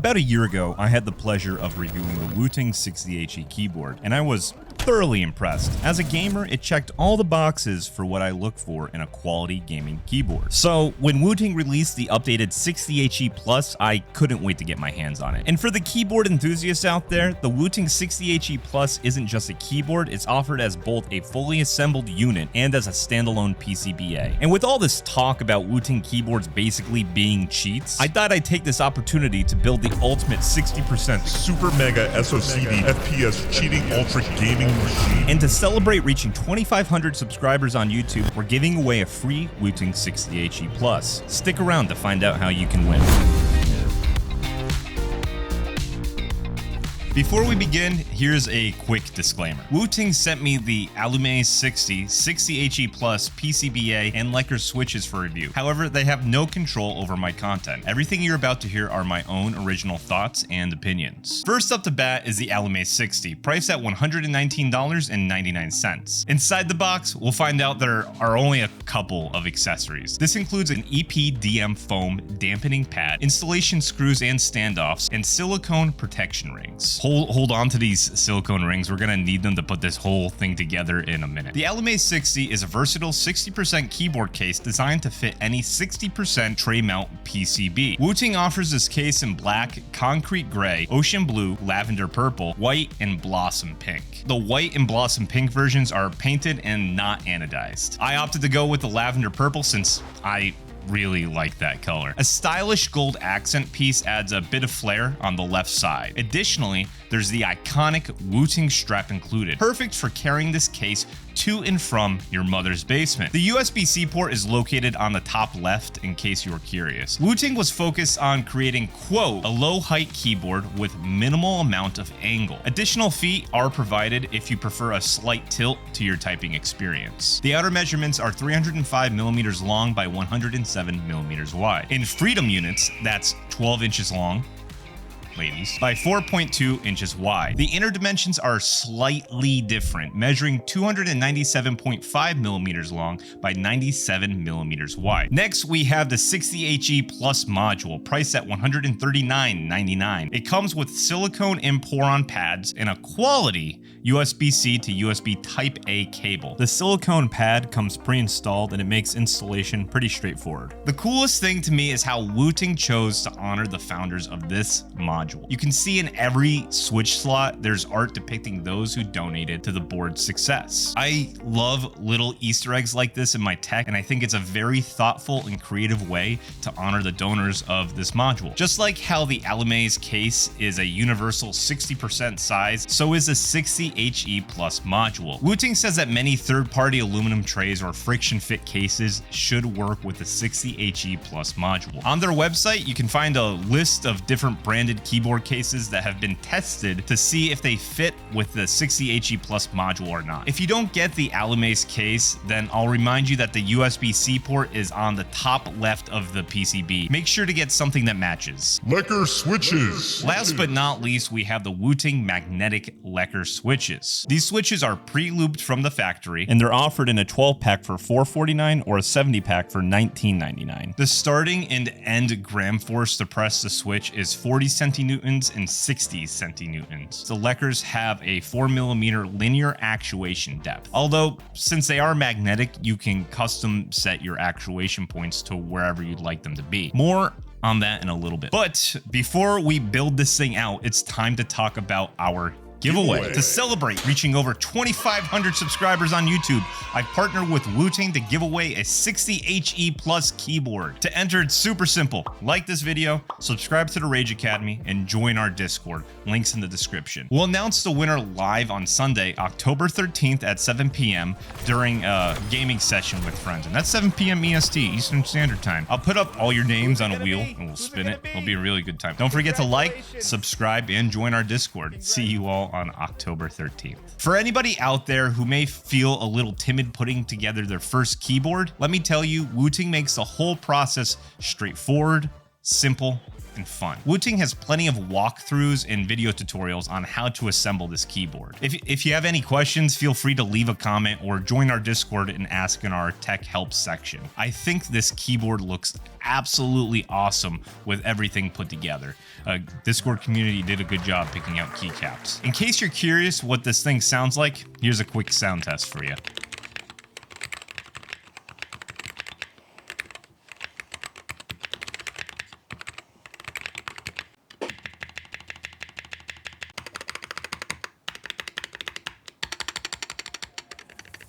About a year ago, I had the pleasure of reviewing the Wooting 60HE keyboard, and I was thoroughly impressed. As a gamer, it checked all the boxes for what I look for in a quality gaming keyboard. So when Wooting released the updated 60HE Plus, I couldn't wait to get my hands on it. And for the keyboard enthusiasts out there, the Wooting 60HE Plus isn't just a keyboard, it's offered as both a fully assembled unit and as a standalone PCBA. And with all this talk about Wooting keyboards basically being cheats, I thought I'd take this opportunity to build the ultimate 60% super mega SOCD FPS cheating ultra gaming machine. And to celebrate reaching 2,500 subscribers on YouTube, we're giving away a free Wooting 60HE Plus. Stick around to find out how you can win. Before we begin, here's a quick disclaimer. Wooting sent me the Alumaze 60, 60HE Plus, PCBA, and Lekker Switches for review. However, they have no control over my content. Everything you're about to hear are my own original thoughts and opinions. First up to bat is the Alumaze 60, priced at $119.99. Inside the box, we'll find out there are only a couple of accessories. This includes an EPDM foam dampening pad, installation screws and standoffs, and silicone protection rings. Hold on to these silicone rings. We're gonna need them to put this whole thing together in a minute. The Alumaze 60 is a versatile 60% keyboard case designed to fit any 60% tray mount PCB. Wooting offers this case in black, concrete gray, ocean blue, lavender purple, white, and blossom pink. The white and blossom pink versions are painted and not anodized. I opted to go with the lavender purple since I really like that color. A stylish gold accent piece adds a bit of flair on the left side. Additionally, there's the iconic Wooting strap included, perfect for carrying this case to and from your mother's basement. The USB-C port is located on the top left in case you were curious. Wooting was focused on creating, quote, a low height keyboard with minimal amount of angle. Additional feet are provided if you prefer a slight tilt to your typing experience. The outer measurements are 305 millimeters long by 107 millimeters wide. In freedom units, that's 12 inches long, ladies, by 4.2 inches wide. The inner dimensions are slightly different, measuring 297.5 millimeters long by 97 millimeters wide. Next, we have the 60HE Plus module, priced at $139.99. It comes with silicone and pour-on pads and a quality USB-C to USB Type-A cable. The silicone pad comes pre-installed and it makes installation pretty straightforward. The coolest thing to me is how Wooting chose to honor the founders of this module. You can see in every switch slot, there's art depicting those who donated to the board's success. I love little Easter eggs like this in my tech, and I think it's a very thoughtful and creative way to honor the donors of this module. Just like how the Alumaze case is a universal 60% size, so is the 60HE Plus module. Wooting says that many third-party aluminum trays or friction fit cases should work with the 60HE Plus module. On their website, you can find a list of different branded keyboard cases that have been tested to see if they fit with the 60HE Plus module or not. If you don't get the Alumaze case, then I'll remind you that the USB-C port is on the top left of the PCB. Make sure to get something that matches. Lekker Switches. Last but not least, we have the Wooting magnetic Lekker Switches. These switches are pre-looped from the factory, and they're offered in a 12-pack for $449 or a 70-pack for $19.99. The starting and end gram force to press the switch is 40 centinewtons and 60 centinewtons. The Lekkers have a 4mm linear actuation depth. Although, since they are magnetic, you can custom set your actuation points to wherever you'd like them to be. More on that in a little bit. But before we build this thing out, it's time to talk about our giveaway. To celebrate reaching over 2,500 subscribers on YouTube, I partnered with Wooting to give away a 60HE Plus keyboard. To enter, it's super simple. Like this video, subscribe to the Rage Academy, and join our Discord. Links in the description. We'll announce the winner live on Sunday, October 13th at 7 p.m. during a gaming session with friends. And that's 7 p.m. EST, Eastern Standard Time. I'll put up all your names on a wheel and we'll spin it. It'll be a really good time. Don't forget to like, subscribe, and join our Discord. See you all on October 13th. For anybody out there who may feel a little timid putting together their first keyboard, let me tell you, Wooting makes the whole process straightforward, simple, and fun. Wooting has plenty of walkthroughs and video tutorials on how to assemble this keyboard. If you have any questions, feel free to leave a comment or join our Discord and ask in our tech help section. I think this keyboard looks absolutely awesome with everything put together. Discord community did a good job picking out keycaps. In case you're curious what this thing sounds like, here's a quick sound test for you.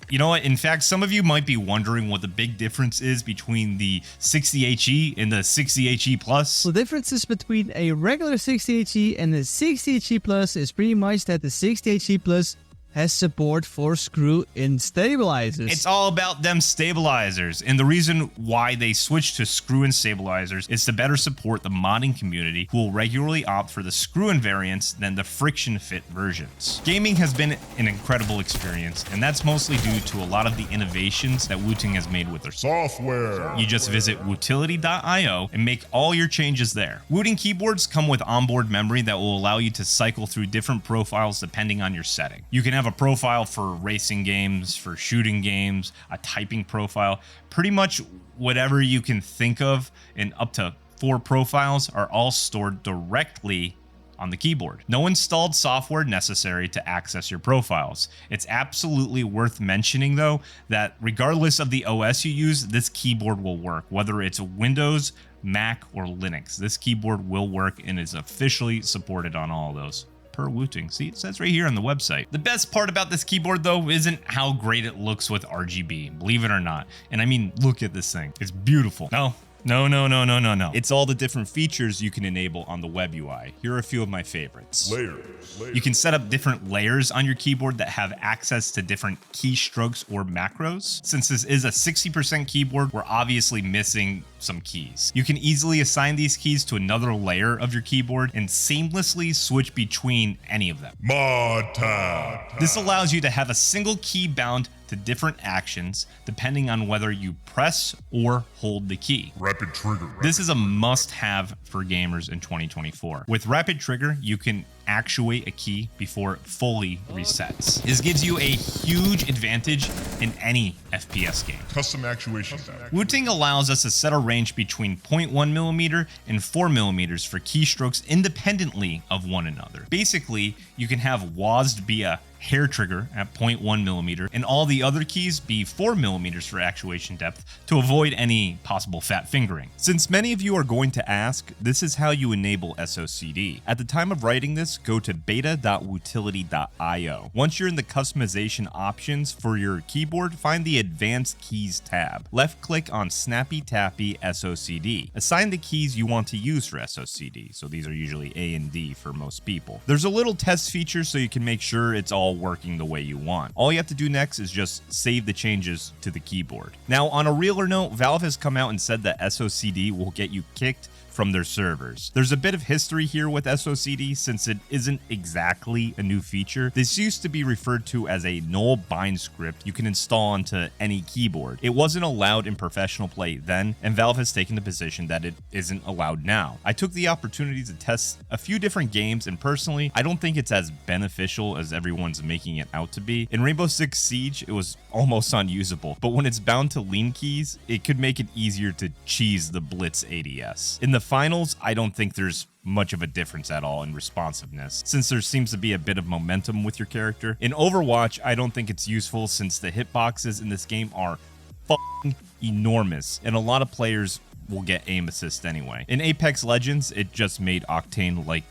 You know what? In fact, some of you might be wondering what the big difference is between the 60HE and the 60HE Plus. The differences between a regular 60HE and the 60HE Plus is pretty much that the 60HE Plus has support for screw-in stabilizers. It's all about them stabilizers, and the reason why they switched to screw-in stabilizers is to better support the modding community, who will regularly opt for the screw-in variants than the friction-fit versions. Gaming has been an incredible experience, and that's mostly due to a lot of the innovations that Wooting has made with their software. You just visit wootility.io and make all your changes there. Wooting keyboards come with onboard memory that will allow you to cycle through different profiles depending on your setting. You can have a profile for racing games, for shooting games, a typing profile, pretty much whatever you can think of, and up to 4 profiles are all stored directly on the keyboard. No installed software necessary to access your profiles. It's absolutely worth mentioning though that regardless of the OS you use, this keyboard will work, whether it's Windows, Mac, or Linux. This keyboard will work and is officially supported on all of those. Per Wooting. See, it says right here on the website. The best part about this keyboard though isn't how great it looks with RGB, believe it or not. And I mean, look at this thing. It's beautiful. No. It's all the different features you can enable on the web UI. Here are a few of my favorites. Layers. You can set up different layers on your keyboard that have access to different keystrokes or macros. Since this is a 60% keyboard, we're obviously missing some keys. You can easily assign these keys to another layer of your keyboard and seamlessly switch between any of them. Mod tab. This allows you to have a single key bound to different actions depending on whether you press or hold the key. Rapid trigger. This is a must-have for gamers in 2024. With Rapid Trigger, you can actuate a key before it fully resets. This gives you a huge advantage in any FPS game. Custom actuation tab. Wooting allows us to set a range between 0.1mm and 4mm for keystrokes independently of one another. Basically, you can have WASD be a hair trigger at 0.1mm and all the other keys be 4mm for actuation depth to avoid any possible fat fingering. Since many of you are going to ask, this is how you enable SOCD. At the time of writing this, go to beta.wootility.io. Once you're in the customization options for your keyboard, find the Advanced Keys tab. Left click on Snappy Tappy SOCD. Assign the keys you want to use for SOCD. So these are usually A and D for most people. There's a little test feature so you can make sure it's all working the way you want. All you have to do next is just save the changes to the keyboard. Now, on a realer note, Valve has come out and said that SOCD will get you kicked from their servers. There's a bit of history here with SOCD since it isn't exactly a new feature. This used to be referred to as a null bind script you can install onto any keyboard. It wasn't allowed in professional play then, and Valve has taken the position that it isn't allowed now. I took the opportunity to test a few different games, and personally, I don't think it's as beneficial as everyone's making it out to be. In Rainbow Six Siege, it was almost unusable, but when it's bound to lean keys, it could make it easier to cheese the Blitz ADS. In the finals, I don't think there's much of a difference at all in responsiveness, since there seems to be a bit of momentum with your character. In Overwatch, I don't think it's useful since the hitboxes in this game are fucking enormous, and a lot of players will get aim assist anyway. In Apex Legends, it just made Octane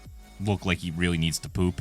look like he really needs to poop.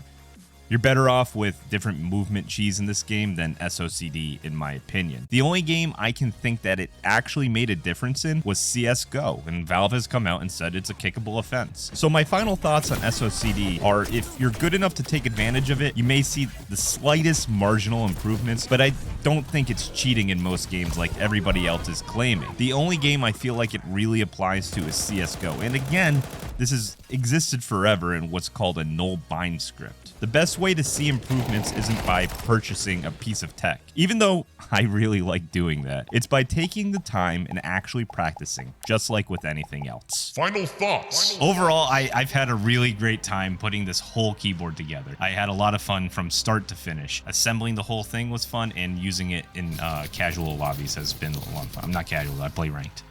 You're better off with different movement cheese in this game than SOCD, in my opinion. The only game I can think that it actually made a difference in was CSGO, and Valve has come out and said it's a kickable offense. So my final thoughts on SOCD are, if you're good enough to take advantage of it, you may see the slightest marginal improvements, but I don't think it's cheating in most games like everybody else is claiming. The only game I feel like it really applies to is CSGO, and again, this has existed forever in what's called a null bind script. The best way to see improvements isn't by purchasing a piece of tech, even though I really like doing that. It's by taking the time and actually practicing, just like with anything else. Final thoughts. Overall, I've had a really great time putting this whole keyboard together. I had a lot of fun from start to finish. Assembling the whole thing was fun, and using it in casual lobbies has been a lot of fun. I'm not casual, I play ranked.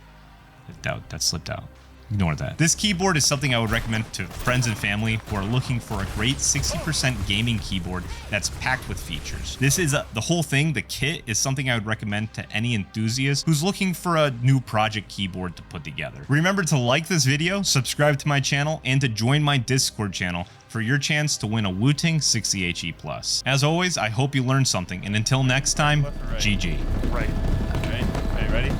That slipped out. Ignore that. This keyboard is something I would recommend to friends and family who are looking for a great 60% gaming keyboard that's packed with features. This is the whole thing. The kit is something I would recommend to any enthusiast who's looking for a new project keyboard to put together. Remember to like this video, subscribe to my channel, and to join my Discord channel for your chance to win a Wooting 60HE+. As always, I hope you learned something, and until next time, GG. Right. Okay, ready?